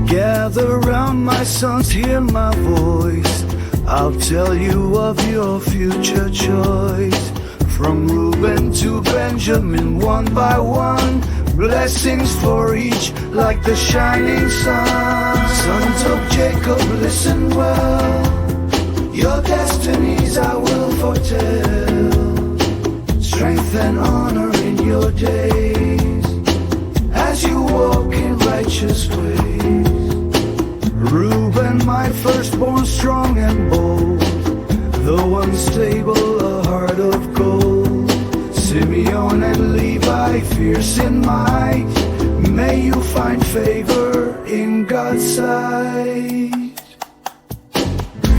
Gather round, my sons, hear my voice. I'll tell you of your future choice. From Reuben to Benjamin, one by one, blessings for each like the shining sun. Sons of Jacob, listen well. Your destinies I will foretell. Strength and honor in your days, as you walk in righteous ways. Reuben, my firstborn, strong and bold, though unstable, a heart of gold. Simeon and Levi, fierce in might, may you find favor in God's sight.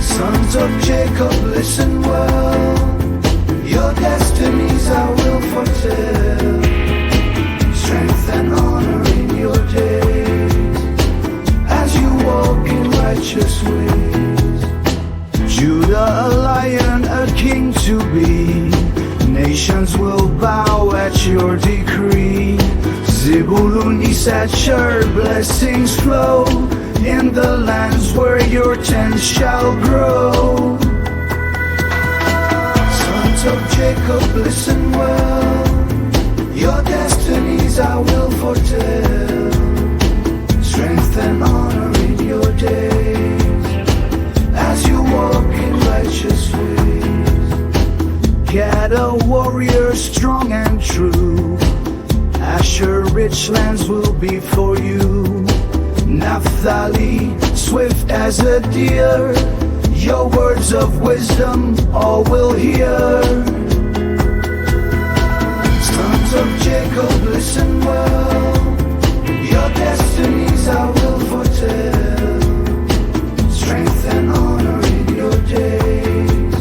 Sons of Jacob, listen well. Your destinies I will foretell. Strength and honor in your days, as you walk in righteous ways. Judah, a lion, a king to be. Nations will bow at your decree. Zebulun, Issachar, blessings flow in the lands where your tents shall grow. Sons of Jacob, listen well. Your destinies I will foretell. Strength and honor in your days, as you walk in righteous ways. Gad, a warrior strong and true. Asher, rich lands will be for you. Naphtali, swift as a deer, your words of wisdom all will hear. Sons of Jacob, listen well. Your destinies I will foretell. Strength and honor in your days,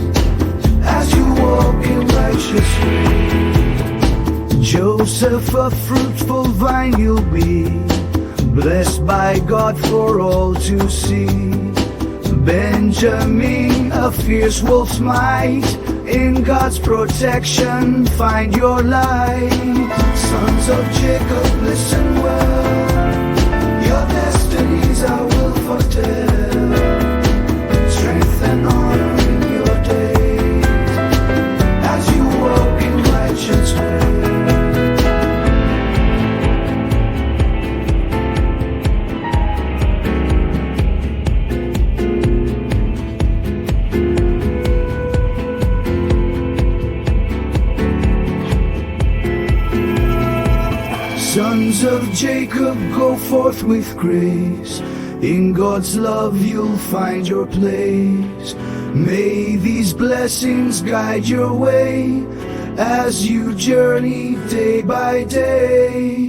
as you walk in righteous ways. Joseph, a fruitful vine you'll be, blessed by God for all to see. Benjamin, a fierce wolf's might, in God's protection find your light. Sons of Jacob, listen well. Your destinies I will foretell. Strength and honor in your days, as you walk in righteous ways. Sons of Jacob, go forth with grace. In God's love you'll find your place. May these blessings guide your way as you journey day by day.